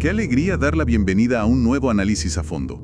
qué alegría dar la bienvenida a un nuevo análisis a fondo.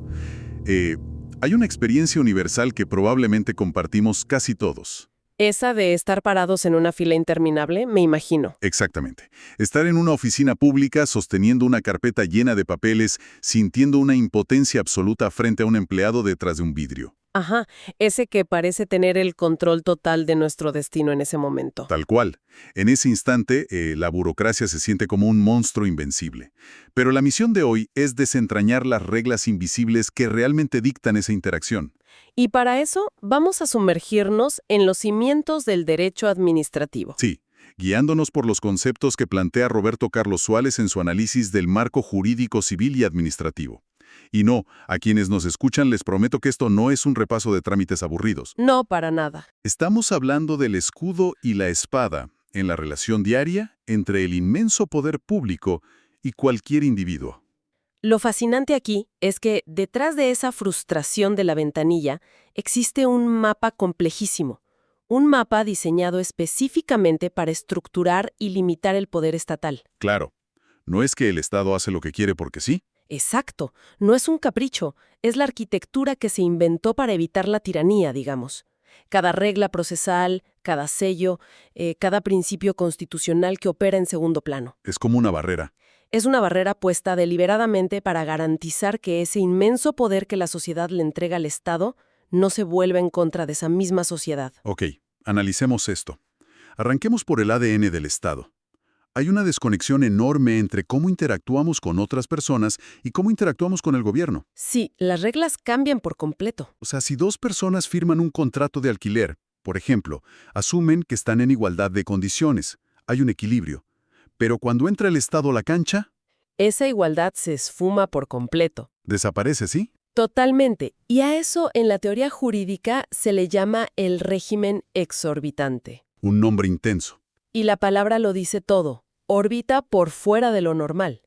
Hay una experiencia universal que probablemente compartimos casi todos. Esa de estar parados en una fila interminable, me imagino. Exactamente. Estar en una oficina pública sosteniendo una carpeta llena de papeles, sintiendo una impotencia absoluta frente a un empleado detrás de un vidrio. Ajá, ese que parece tener el control total de nuestro destino en ese momento. Tal cual. En ese instante, la burocracia se siente como un monstruo invencible. Pero la misión de hoy es desentrañar las reglas invisibles que realmente dictan esa interacción. Y para eso vamos a sumergirnos en los cimientos del derecho administrativo. Sí, guiándonos por los conceptos que plantea Roberto Carlos Suárez en su análisis del marco jurídico civil y administrativo. Y no, a quienes nos escuchan les prometo que esto no es un repaso de trámites aburridos. No, para nada. Estamos hablando del escudo y la espada en la relación diaria entre el inmenso poder público y cualquier individuo. Lo fascinante aquí es que detrás de esa frustración de la ventanilla existe un mapa complejísimo. Un mapa diseñado específicamente para estructurar y limitar el poder estatal. Claro, no es que el Estado hace lo que quiere porque sí. Exacto, no es un capricho, es la arquitectura que se inventó para evitar la tiranía, digamos. Cada regla procesal, cada sello, cada principio constitucional que opera en segundo plano. Es como una barrera. Es una barrera puesta deliberadamente para garantizar que ese inmenso poder que la sociedad le entrega al Estado no se vuelva en contra de esa misma sociedad. Ok, analicemos esto. Arranquemos por el ADN del Estado. Hay una desconexión enorme entre cómo interactuamos con otras personas y cómo interactuamos con el gobierno. Sí, las reglas cambian por completo. O sea, si dos personas firman un contrato de alquiler, por ejemplo, asumen que están en igualdad de condiciones, hay un equilibrio. Pero cuando entra el Estado a la cancha, Esa igualdad se esfuma por completo. desaparece, ¿sí? Totalmente. Y a eso en la teoría jurídica se le llama el régimen exorbitante. Un nombre intenso. Y la palabra lo dice todo. Órbita por fuera de lo normal.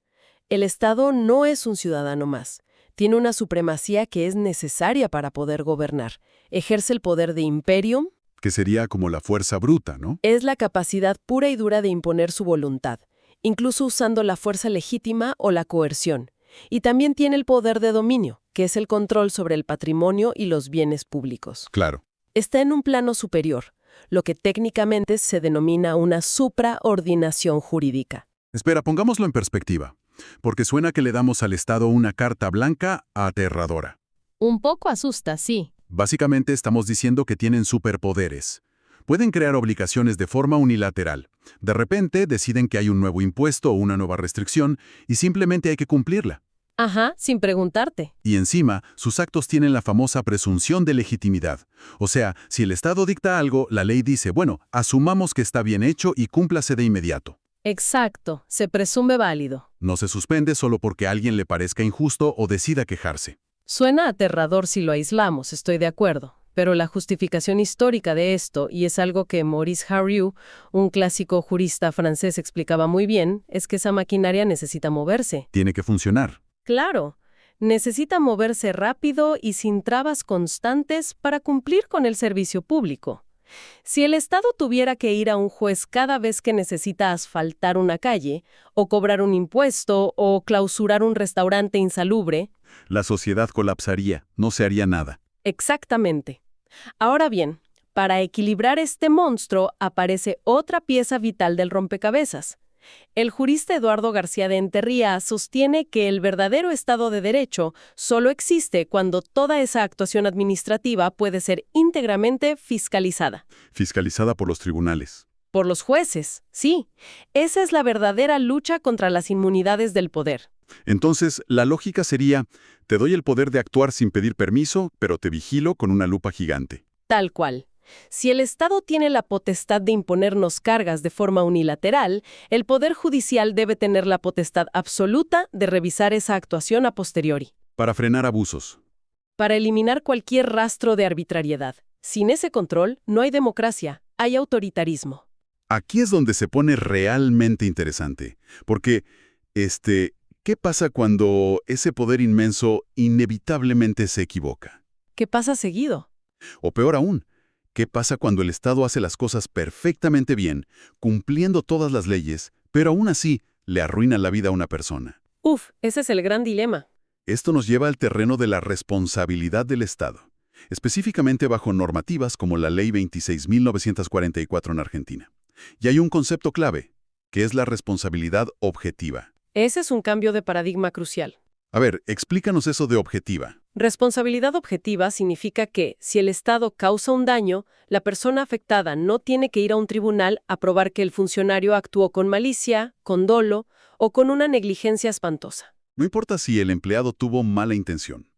El Estado no es un ciudadano más. Tiene una supremacía que es necesaria para poder gobernar. Ejerce el poder de imperium. Que sería como la fuerza bruta, ¿no? Es la capacidad pura y dura de imponer su voluntad, incluso usando la fuerza legítima o la coerción. Y también tiene el poder de dominio, que es el control sobre el patrimonio y los bienes públicos. Claro. Está en un plano superior, lo que técnicamente se denomina una supraordinación jurídica. Espera, pongámoslo en perspectiva, porque suena que le damos al Estado una carta blanca aterradora. Un poco asusta, sí. Básicamente estamos diciendo que tienen superpoderes. Pueden crear obligaciones de forma unilateral. De repente deciden que hay un nuevo impuesto o una nueva restricción y simplemente hay que cumplirla. Ajá, sin preguntarte. Y encima, sus actos tienen la famosa presunción de legitimidad. O sea, si el Estado dicta algo, la ley dice, bueno, asumamos que está bien hecho y cúmplase de inmediato. Exacto, se presume válido. No se suspende solo porque a alguien le parezca injusto o decida quejarse. Suena aterrador si lo aislamos, estoy de acuerdo. Pero la justificación histórica de esto, y es algo que Maurice Harieu, un clásico jurista francés, explicaba muy bien, es que esa maquinaria necesita moverse. Tiene que funcionar. Claro, necesita moverse rápido y sin trabas constantes para cumplir con el servicio público. Si el Estado tuviera que ir a un juez cada vez que necesita asfaltar una calle, o cobrar un impuesto, o clausurar un restaurante insalubre... La sociedad colapsaría, no se haría nada. Exactamente. Ahora bien, para equilibrar este monstruo aparece otra pieza vital del rompecabezas. El jurista Eduardo García de Enterría sostiene que el verdadero Estado de Derecho solo existe cuando toda esa actuación administrativa puede ser íntegramente fiscalizada. Fiscalizada por los tribunales. Por los jueces, sí. Esa es la verdadera lucha contra las inmunidades del poder. Entonces, la lógica sería, te doy el poder de actuar sin pedir permiso, pero te vigilo con una lupa gigante. Tal cual. Si el Estado tiene la potestad de imponernos cargas de forma unilateral, el Poder Judicial debe tener la potestad absoluta de revisar esa actuación a posteriori. Para frenar abusos. Para eliminar cualquier rastro de arbitrariedad. Sin ese control, no hay democracia, hay autoritarismo. Aquí es donde se pone realmente interesante, porque, ¿qué pasa cuando ese poder inmenso inevitablemente se equivoca? ¿Qué pasa seguido? O peor aún, ¿qué pasa cuando el Estado hace las cosas perfectamente bien, cumpliendo todas las leyes, pero aún así le arruina la vida a una persona? Ese es el gran dilema. Esto nos lleva al terreno de la responsabilidad del Estado, específicamente bajo normativas como la Ley 26.944 en Argentina. Y hay un concepto clave, que es la responsabilidad objetiva. Ese es un cambio de paradigma crucial. A ver, explícanos eso de objetiva. Responsabilidad objetiva significa que, si el Estado causa un daño, la persona afectada no tiene que ir a un tribunal a probar que el funcionario actuó con malicia, con dolo o con una negligencia espantosa. No importa si el empleado tuvo mala intención.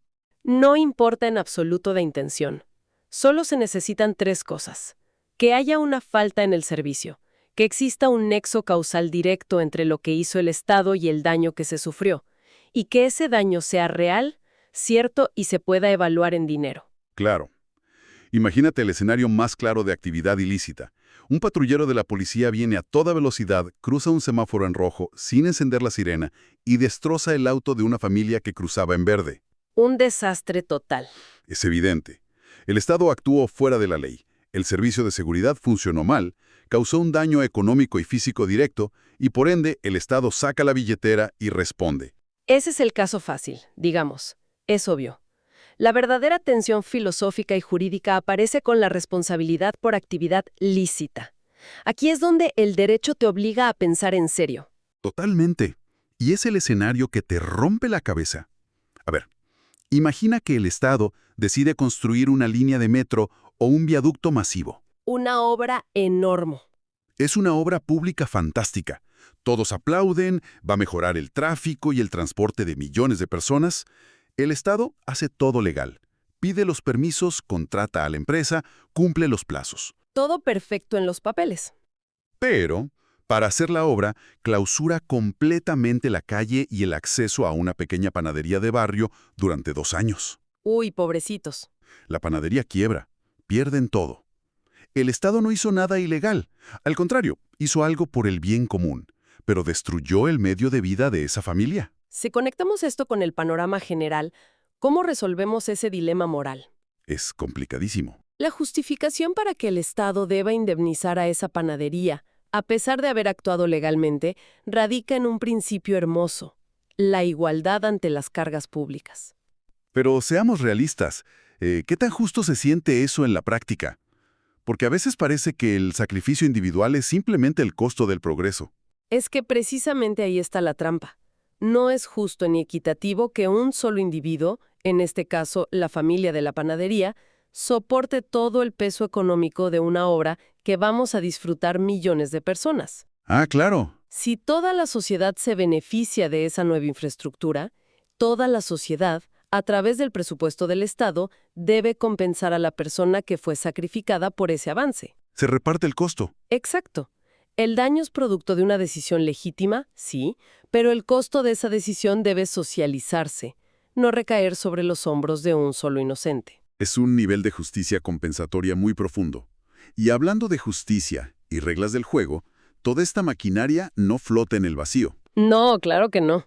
No importa en absoluto de intención. Solo se necesitan 3 cosas. Que haya una falta en el servicio, que exista un nexo causal directo entre lo que hizo el Estado y el daño que se sufrió, y que ese daño sea real, cierto y se pueda evaluar en dinero. Claro. Imagínate el escenario más claro de actividad ilícita. Un patrullero de la policía viene a toda velocidad, cruza un semáforo en rojo, sin encender la sirena, y destroza el auto de una familia que cruzaba en verde. Un desastre total. Es evidente. El Estado actuó fuera de la ley. El servicio de seguridad funcionó mal, causó un daño económico y físico directo, y por ende el Estado saca la billetera y responde. Ese es el caso fácil, digamos. Es obvio. La verdadera tensión filosófica y jurídica aparece con la responsabilidad por actividad lícita. Aquí es donde el derecho te obliga a pensar en serio. Totalmente. Y es el escenario que te rompe la cabeza. A ver, imagina que el Estado decide construir una línea de metro o un viaducto masivo. Una obra enorme. Es una obra pública fantástica. Todos aplauden, va a mejorar el tráfico y el transporte de millones de personas. El Estado hace todo legal. Pide los permisos, contrata a la empresa, cumple los plazos. Todo perfecto en los papeles. Pero, para hacer la obra, clausura completamente la calle y el acceso a una pequeña panadería de barrio durante 2 años. Uy, pobrecitos. La panadería quiebra, pierden todo. El Estado no hizo nada ilegal. Al contrario, hizo algo por el bien común, pero destruyó el medio de vida de esa familia. Si conectamos esto con el panorama general, ¿cómo resolvemos ese dilema moral? Es complicadísimo. La justificación para que el Estado deba indemnizar a esa panadería, a pesar de haber actuado legalmente, radica en un principio hermoso: la igualdad ante las cargas públicas. Pero seamos realistas, ¿qué tan justo se siente eso en la práctica? Porque a veces parece que el sacrificio individual es simplemente el costo del progreso. Es que precisamente ahí está la trampa. No es justo ni equitativo que un solo individuo, en este caso la familia de la panadería, soporte todo el peso económico de una obra que vamos a disfrutar millones de personas. Ah, claro. Si toda la sociedad se beneficia de esa nueva infraestructura, toda la sociedad, a través del presupuesto del Estado, debe compensar a la persona que fue sacrificada por ese avance. Se reparte el costo. Exacto. El daño es producto de una decisión legítima, sí, pero el costo de esa decisión debe socializarse, no recaer sobre los hombros de un solo inocente. Es un nivel de justicia compensatoria muy profundo. Y hablando de justicia y reglas del juego, toda esta maquinaria no flota en el vacío. No, claro que no.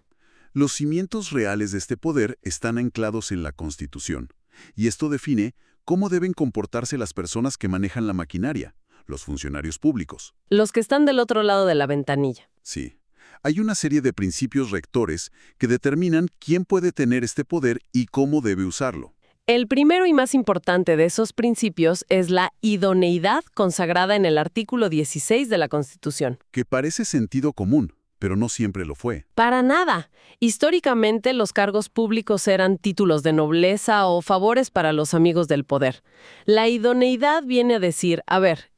Los cimientos reales de este poder están anclados en la Constitución, y esto define cómo deben comportarse las personas que manejan la maquinaria, los funcionarios públicos. Los que están del otro lado de la ventanilla. Sí. Hay una serie de principios rectores que determinan quién puede tener este poder y cómo debe usarlo. El primero y más importante de esos principios es la idoneidad consagrada en el artículo 16 de la Constitución. Que parece sentido común, pero no siempre lo fue. Para nada. Históricamente, los cargos públicos eran títulos de nobleza o favores para los amigos del poder. La idoneidad viene a decir,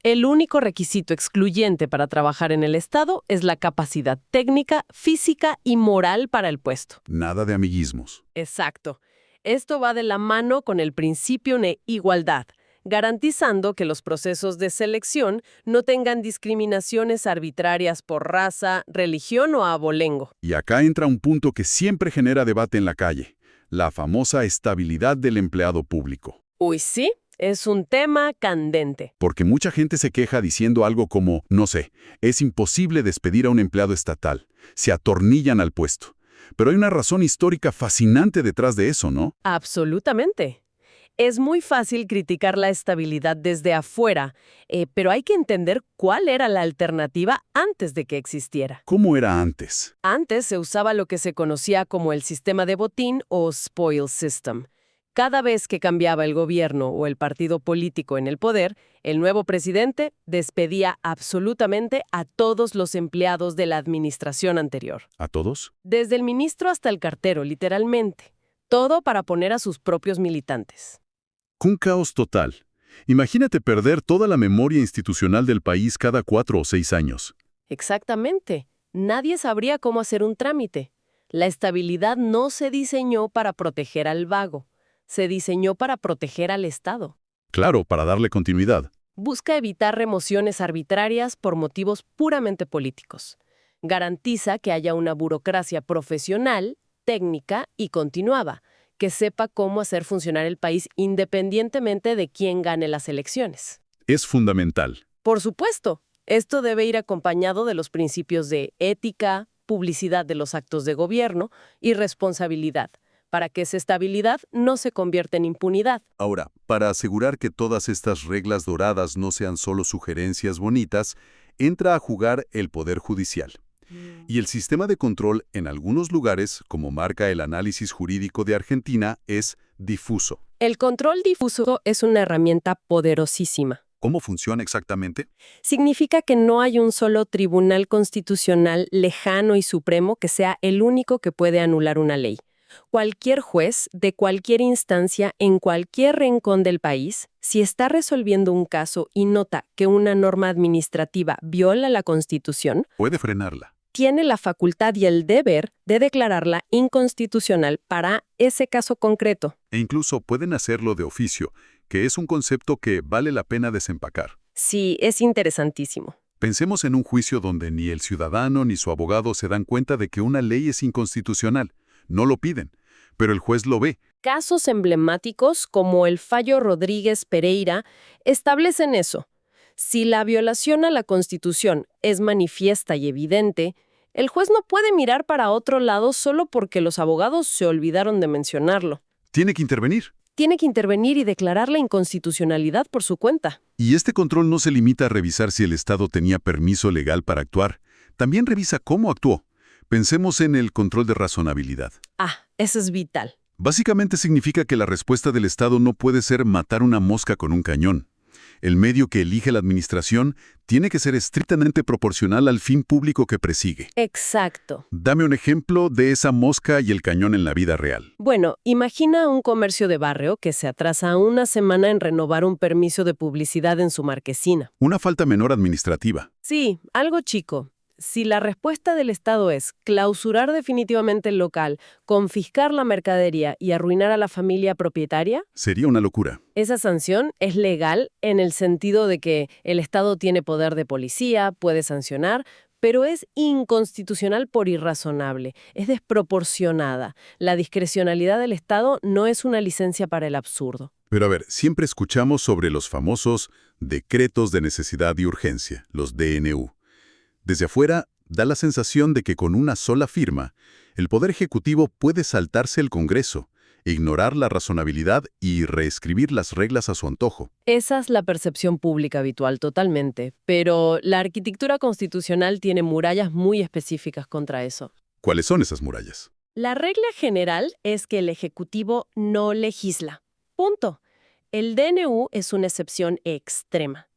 el único requisito excluyente para trabajar en el Estado es la capacidad técnica, física y moral para el puesto. Nada de amiguismos. Exacto. Esto va de la mano con el principio de igualdad, garantizando que los procesos de selección no tengan discriminaciones arbitrarias por raza, religión o abolengo. Y acá entra un punto que siempre genera debate en la calle, la famosa estabilidad del empleado público. Uy, sí, es un tema candente. Porque mucha gente se queja diciendo algo como, no sé, es imposible despedir a un empleado estatal, se atornillan al puesto. Pero hay una razón histórica fascinante detrás de eso, ¿no? Absolutamente. Es muy fácil criticar la estabilidad desde afuera, pero hay que entender cuál era la alternativa antes de que existiera. ¿Cómo era antes? Antes se usaba lo que se conocía como el sistema de botín o spoil system. Cada vez que cambiaba el gobierno o el partido político en el poder, el nuevo presidente despedía absolutamente a todos los empleados de la administración anterior. ¿A todos? Desde el ministro hasta el cartero, literalmente. Todo para poner a sus propios militantes. Un caos total. Imagínate perder toda la memoria institucional del país cada 4 o 6 años. Exactamente. Nadie sabría cómo hacer un trámite. La estabilidad no se diseñó para proteger al vago. Se diseñó para proteger al Estado. Claro, para darle continuidad. Busca evitar remociones arbitrarias por motivos puramente políticos. Garantiza que haya una burocracia profesional, técnica y continuada, que sepa cómo hacer funcionar el país independientemente de quién gane las elecciones. Es fundamental. Por supuesto, esto debe ir acompañado de los principios de ética, publicidad de los actos de gobierno y responsabilidad, para que esa estabilidad no se convierta en impunidad. Ahora, para asegurar que todas estas reglas doradas no sean solo sugerencias bonitas, entra a jugar el Poder Judicial. Y el sistema de control en algunos lugares, como marca el análisis jurídico de Argentina, es difuso. El control difuso es una herramienta poderosísima. ¿Cómo funciona exactamente? Significa que no hay un solo tribunal constitucional lejano y supremo que sea el único que puede anular una ley. Cualquier juez de cualquier instancia en cualquier rincón del país, si está resolviendo un caso y nota que una norma administrativa viola la Constitución, Puede frenarla. tiene la facultad y el deber de declararla inconstitucional para ese caso concreto. E incluso pueden hacerlo de oficio, que es un concepto que vale la pena desempacar. Sí, es interesantísimo. Pensemos en un juicio donde ni el ciudadano ni su abogado se dan cuenta de que una ley es inconstitucional. No lo piden, pero el juez lo ve. Casos emblemáticos como el fallo Rodríguez Pereira establecen eso. Si la violación a la Constitución es manifiesta y evidente, el juez no puede mirar para otro lado solo porque los abogados se olvidaron de mencionarlo. Tiene que intervenir. Tiene que intervenir y declarar la inconstitucionalidad por su cuenta. Y este control no se limita a revisar si el Estado tenía permiso legal para actuar. También revisa cómo actuó. Pensemos en el control de razonabilidad. Eso es vital. Básicamente significa que la respuesta del Estado no puede ser matar una mosca con un cañón. El medio que elige la administración tiene que ser estrictamente proporcional al fin público que persigue. Exacto. Dame un ejemplo de esa mosca y el cañón en la vida real. Bueno, imagina un comercio de barrio que se atrasa una semana en renovar un permiso de publicidad en su marquesina. Una falta menor administrativa. Sí, algo chico. Si la respuesta del Estado es clausurar definitivamente el local, confiscar la mercadería y arruinar a la familia propietaria, Sería una locura. esa sanción es legal en el sentido de que el Estado tiene poder de policía, puede sancionar, pero es inconstitucional por irrazonable, es desproporcionada. La discrecionalidad del Estado no es una licencia para el absurdo. Pero a ver, siempre escuchamos sobre los famosos decretos de necesidad y urgencia, los DNU. Desde afuera, da la sensación de que con una sola firma, el Poder Ejecutivo puede saltarse el Congreso, ignorar la razonabilidad y reescribir las reglas a su antojo. Esa es la percepción pública habitual totalmente, pero la arquitectura constitucional tiene murallas muy específicas contra eso. ¿Cuáles son esas murallas? La regla general es que el Ejecutivo no legisla. Punto. El DNU es una excepción extrema.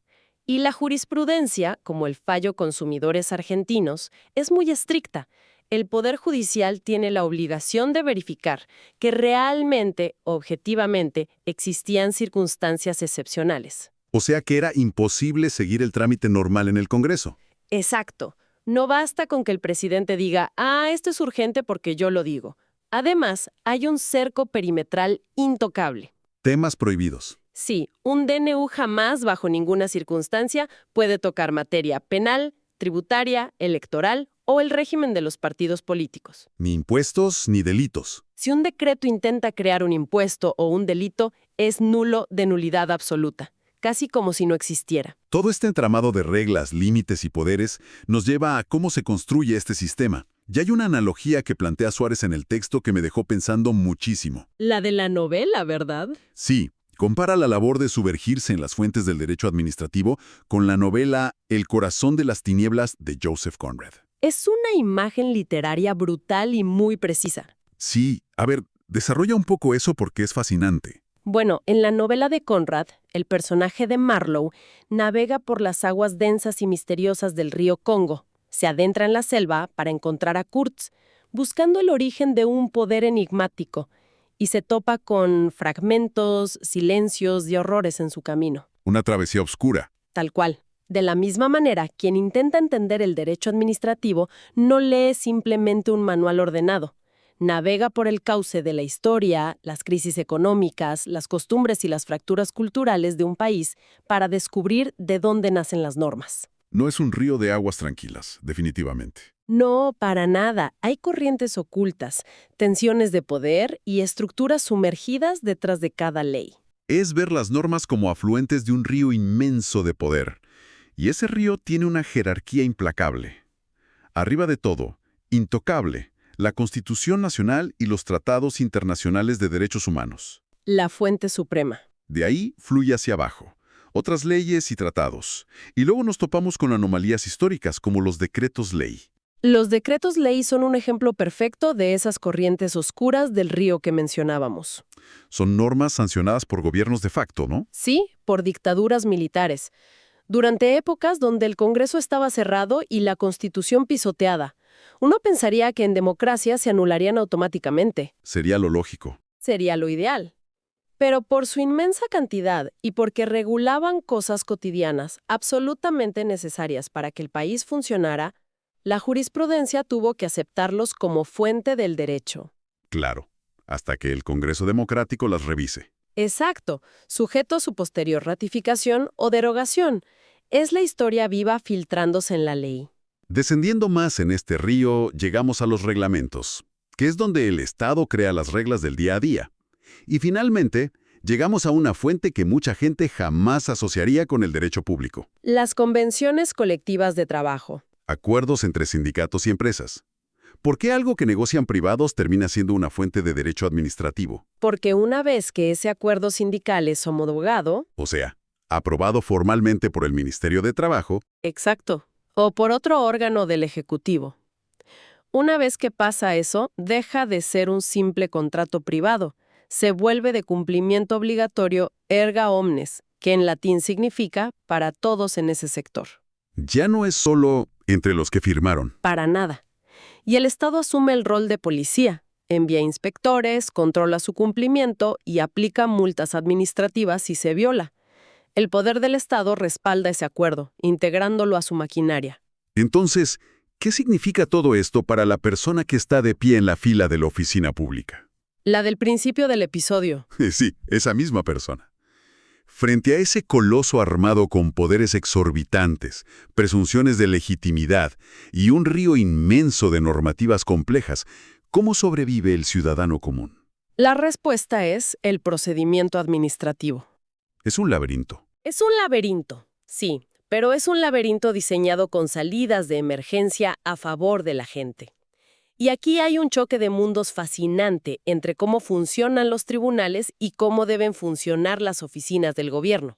Y la jurisprudencia, como el fallo Consumidores Argentinos, es muy estricta. El Poder Judicial tiene la obligación de verificar que realmente, objetivamente, existían circunstancias excepcionales. O sea que era imposible seguir el trámite normal en el Congreso. Exacto. No basta con que el presidente diga, esto es urgente porque yo lo digo. Además, hay un cerco perimetral intocable. Temas prohibidos. Sí, un DNU jamás, bajo ninguna circunstancia, puede tocar materia penal, tributaria, electoral o el régimen de los partidos políticos. Ni impuestos ni delitos. Si un decreto intenta crear un impuesto o un delito, es nulo de nulidad absoluta, casi como si no existiera. Todo este entramado de reglas, límites y poderes nos lleva a cómo se construye este sistema. Y hay una analogía que plantea Suárez en el texto que me dejó pensando muchísimo. La de la novela, ¿verdad? Sí, Compara la labor de sumergirse en las fuentes del derecho administrativo con la novela El corazón de las tinieblas de Joseph Conrad. Es una imagen literaria brutal y muy precisa. Sí, a ver, desarrolla un poco eso porque es fascinante. Bueno, en la novela de Conrad, el personaje de Marlowe navega por las aguas densas y misteriosas del río Congo. Se adentra en la selva para encontrar a Kurtz, buscando el origen de un poder enigmático, y se topa con fragmentos, silencios y horrores en su camino. Una travesía oscura. Tal cual. De la misma manera, quien intenta entender el derecho administrativo no lee simplemente un manual ordenado. Navega por el cauce de la historia, las crisis económicas, las costumbres y las fracturas culturales de un país para descubrir de dónde nacen las normas. No es un río de aguas tranquilas, definitivamente. No, para nada. Hay corrientes ocultas, tensiones de poder y estructuras sumergidas detrás de cada ley. Es ver las normas como afluentes de un río inmenso de poder. Y ese río tiene una jerarquía implacable. Arriba de todo, intocable, la Constitución Nacional y los tratados internacionales de derechos humanos. La fuente suprema. De ahí fluye hacia abajo. Otras leyes y tratados. Y luego nos topamos con anomalías históricas como los decretos ley. Los decretos ley son un ejemplo perfecto de esas corrientes oscuras del río que mencionábamos. Son normas sancionadas por gobiernos de facto, ¿no? Sí, por dictaduras militares. Durante épocas donde el Congreso estaba cerrado y la Constitución pisoteada. Uno pensaría que en democracia se anularían automáticamente. Sería lo lógico. Sería lo ideal. Pero por su inmensa cantidad y porque regulaban cosas cotidianas absolutamente necesarias para que el país funcionara, la jurisprudencia tuvo que aceptarlos como fuente del derecho. Claro, hasta que el Congreso Democrático las revise. Exacto, sujeto a su posterior ratificación o derogación. Es la historia viva filtrándose en la ley. Descendiendo más en este río, llegamos a los reglamentos, que es donde el Estado crea las reglas del día a día. Y finalmente, llegamos a una fuente que mucha gente jamás asociaría con el derecho público. Las convenciones colectivas de trabajo. Acuerdos entre sindicatos y empresas. ¿Por qué algo que negocian privados termina siendo una fuente de derecho administrativo? Porque una vez que ese acuerdo sindical es homologado... O sea, aprobado formalmente por el Ministerio de Trabajo. Exacto. O por otro órgano del Ejecutivo. Una vez que pasa eso, deja de ser un simple contrato privado. Se vuelve de cumplimiento obligatorio erga omnes, que en latín significa para todos en ese sector. Ya no es solo entre los que firmaron. Para nada. Y el Estado asume el rol de policía, envía inspectores, controla su cumplimiento y aplica multas administrativas si se viola. El poder del Estado respalda ese acuerdo, integrándolo a su maquinaria. Entonces, ¿qué significa todo esto para la persona que está de pie en la fila de la oficina pública? La del principio del episodio. Sí, esa misma persona. Frente a ese coloso armado con poderes exorbitantes, presunciones de legitimidad y un río inmenso de normativas complejas, ¿cómo sobrevive el ciudadano común? La respuesta es el procedimiento administrativo. Es un laberinto. Es un laberinto, sí, pero es un laberinto diseñado con salidas de emergencia a favor de la gente. Y aquí hay un choque de mundos fascinante entre cómo funcionan los tribunales y cómo deben funcionar las oficinas del gobierno.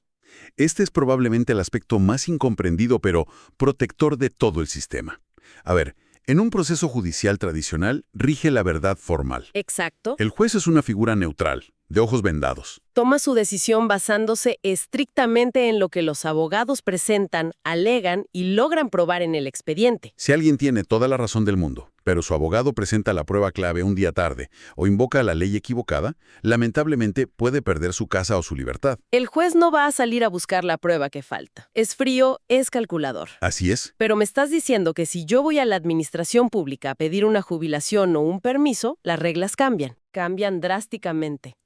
Este es probablemente el aspecto más incomprendido pero protector de todo el sistema. A ver, en un proceso judicial tradicional rige la verdad formal. Exacto. El juez es una figura neutral, de ojos vendados. Toma su decisión basándose estrictamente en lo que los abogados presentan, alegan y logran probar en el expediente. Si alguien tiene toda la razón del mundo, pero su abogado presenta la prueba clave un día tarde o invoca la ley equivocada, lamentablemente puede perder su casa o su libertad. El juez no va a salir a buscar la prueba que falta. Es frío, es calculador. Así es. Pero me estás diciendo que si yo voy a la administración pública a pedir una jubilación o un permiso, las reglas cambian. Cambian drásticamente.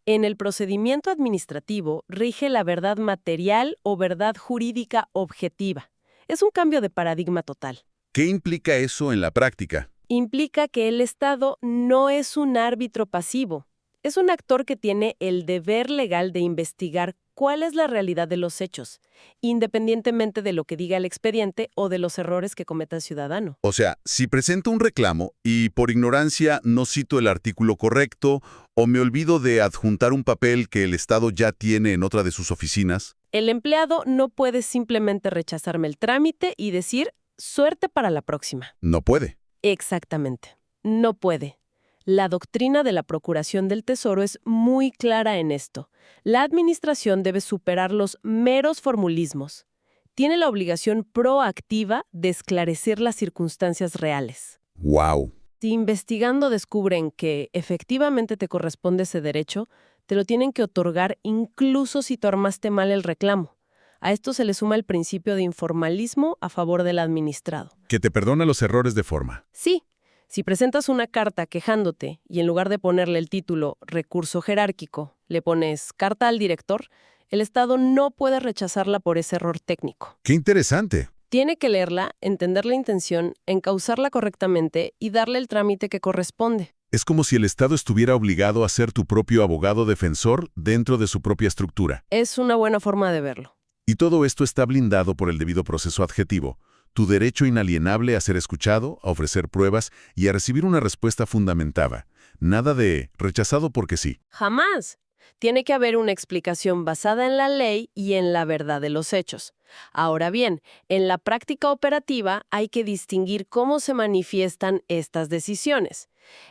En el procedimiento administrativo rige la verdad material o verdad jurídica objetiva. Es un cambio de paradigma total. ¿Qué implica eso en la práctica? Implica que el Estado no es un árbitro pasivo. Es un actor que tiene el deber legal de investigar cuál es la realidad de los hechos, independientemente de lo que diga el expediente o de los errores que cometa el ciudadano. O sea, si presento un reclamo y por ignorancia no cito el artículo correcto o me olvido de adjuntar un papel que el Estado ya tiene en otra de sus oficinas, El empleado no puede simplemente rechazarme el trámite y decir, suerte para la próxima. no puede. Exactamente. No puede. La doctrina de la Procuración del Tesoro es muy clara en esto. La administración debe superar los meros formulismos. Tiene la obligación proactiva de esclarecer las circunstancias reales. ¡Wow! Si investigando descubren que efectivamente te corresponde ese derecho, te lo tienen que otorgar incluso si tú armaste mal el reclamo. A esto se le suma el principio de informalismo a favor del administrado. Que te perdona los errores de forma. Sí, si presentas una carta quejándote y en lugar de ponerle el título recurso jerárquico, le pones carta al director, el Estado no puede rechazarla por ese error técnico. ¡Qué interesante! Tiene que leerla, entender la intención, encauzarla correctamente y darle el trámite que corresponde. Es como si el Estado estuviera obligado a ser tu propio abogado defensor dentro de su propia estructura. Es una buena forma de verlo. Y todo esto está blindado por el debido proceso adjetivo, tu derecho inalienable a ser escuchado, a ofrecer pruebas y a recibir una respuesta fundamentada. Nada de rechazado porque sí. Jamás. Tiene que haber una explicación basada en la ley y en la verdad de los hechos. Ahora bien, en la práctica operativa hay que distinguir cómo se manifiestan estas decisiones.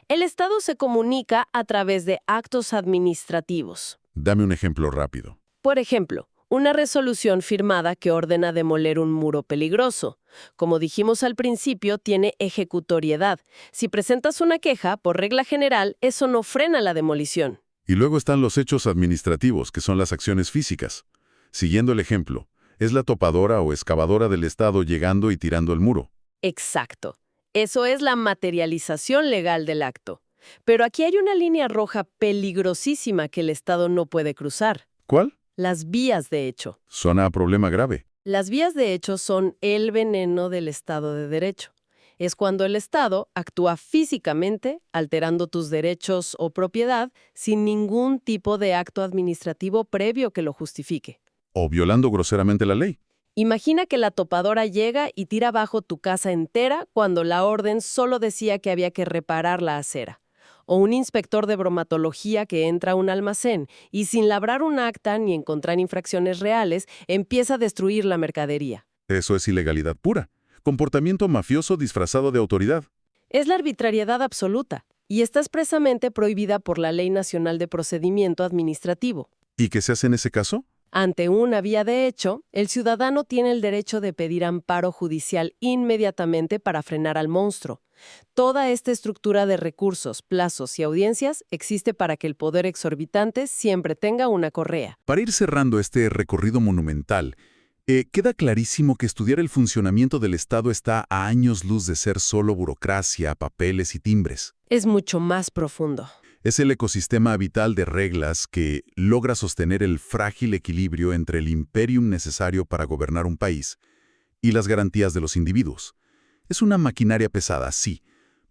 El Estado se comunica a través de actos administrativos. Dame un ejemplo rápido. Por ejemplo, una resolución firmada que ordena demoler un muro peligroso. Como dijimos al principio, tiene ejecutoriedad. Si presentas una queja, por regla general, eso no frena la demolición. Y luego están los hechos administrativos, que son las acciones físicas. Siguiendo el ejemplo, es la topadora o excavadora del Estado llegando y tirando el muro. Exacto. Eso es la materialización legal del acto. Pero aquí hay una línea roja peligrosísima que el Estado no puede cruzar. ¿Cuál? Las vías de hecho. Suena a problema grave. Las vías de hecho son el veneno del Estado de Derecho. Es cuando el Estado actúa físicamente, alterando tus derechos o propiedad, sin ningún tipo de acto administrativo previo que lo justifique. O violando groseramente la ley. Imagina que la topadora llega y tira abajo tu casa entera cuando la orden solo decía que había que reparar la acera. O un inspector de bromatología que entra a un almacén y sin labrar un acta ni encontrar infracciones reales, empieza a destruir la mercadería. Eso es ilegalidad pura. Comportamiento mafioso disfrazado de autoridad. Es la arbitrariedad absoluta y está expresamente prohibida por la Ley Nacional de Procedimiento Administrativo. ¿Y qué se hace en ese caso? Ante una vía de hecho, el ciudadano tiene el derecho de pedir amparo judicial inmediatamente para frenar al monstruo. Toda esta estructura de recursos, plazos y audiencias existe para que el poder exorbitante siempre tenga una correa. Para ir cerrando este recorrido monumental, queda clarísimo que estudiar el funcionamiento del Estado está a años luz de ser solo burocracia, papeles y timbres. Es mucho más profundo. Es el ecosistema vital de reglas que logra sostener el frágil equilibrio entre el imperium necesario para gobernar un país y las garantías de los individuos. Es una maquinaria pesada, sí,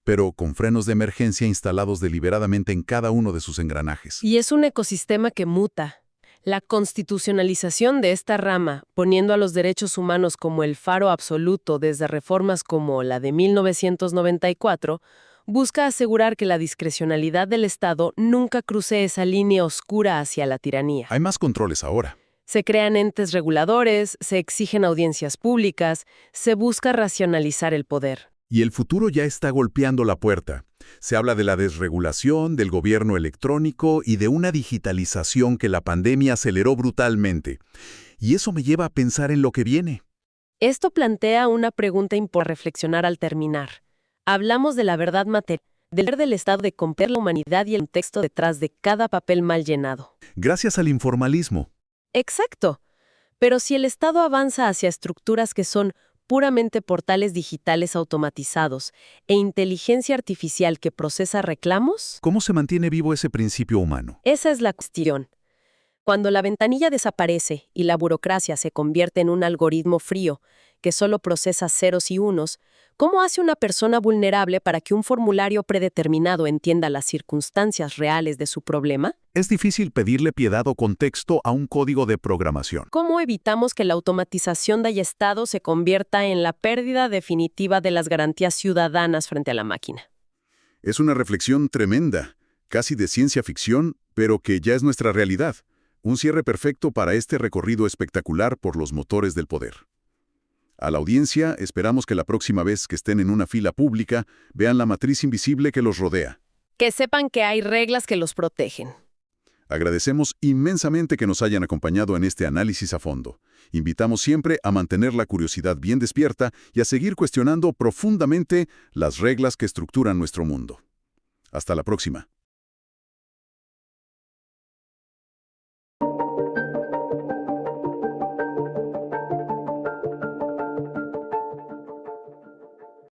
pero con frenos de emergencia instalados deliberadamente en cada uno de sus engranajes. Y es un ecosistema que muta. La constitucionalización de esta rama, poniendo a los derechos humanos como el faro absoluto desde reformas como la de 1994, busca asegurar que la discrecionalidad del Estado nunca cruce esa línea oscura hacia la tiranía. Hay más controles ahora. Se crean entes reguladores, se exigen audiencias públicas, se busca racionalizar el poder. Y el futuro ya está golpeando la puerta. Se habla de la desregulación, del gobierno electrónico y de una digitalización que la pandemia aceleró brutalmente. Y eso me lleva a pensar en lo que viene. Esto plantea una pregunta importante a reflexionar al terminar. Hablamos de la verdad material, del deber del Estado de comprender la humanidad y el contexto detrás de cada papel mal llenado. Gracias al informalismo. Exacto. Pero si el Estado avanza hacia estructuras que son puramente portales digitales automatizados e inteligencia artificial que procesa reclamos, ¿Cómo se mantiene vivo ese principio humano? esa es la cuestión. Cuando la ventanilla desaparece y la burocracia se convierte en un algoritmo frío que solo procesa ceros y unos, ¿cómo hace una persona vulnerable para que un formulario predeterminado entienda las circunstancias reales de su problema? Es difícil pedirle piedad o contexto a un código de programación. ¿Cómo evitamos que la automatización del Estado se convierta en la pérdida definitiva de las garantías ciudadanas frente a la máquina? Es una reflexión tremenda, casi de ciencia ficción, pero que ya es nuestra realidad. Un cierre perfecto para este recorrido espectacular por los motores del poder. A la audiencia, esperamos que la próxima vez que estén en una fila pública vean la matriz invisible que los rodea. Que sepan que hay reglas que los protegen. Agradecemos inmensamente que nos hayan acompañado en este análisis a fondo. Invitamos siempre a mantener la curiosidad bien despierta y a seguir cuestionando profundamente las reglas que estructuran nuestro mundo. Hasta la próxima.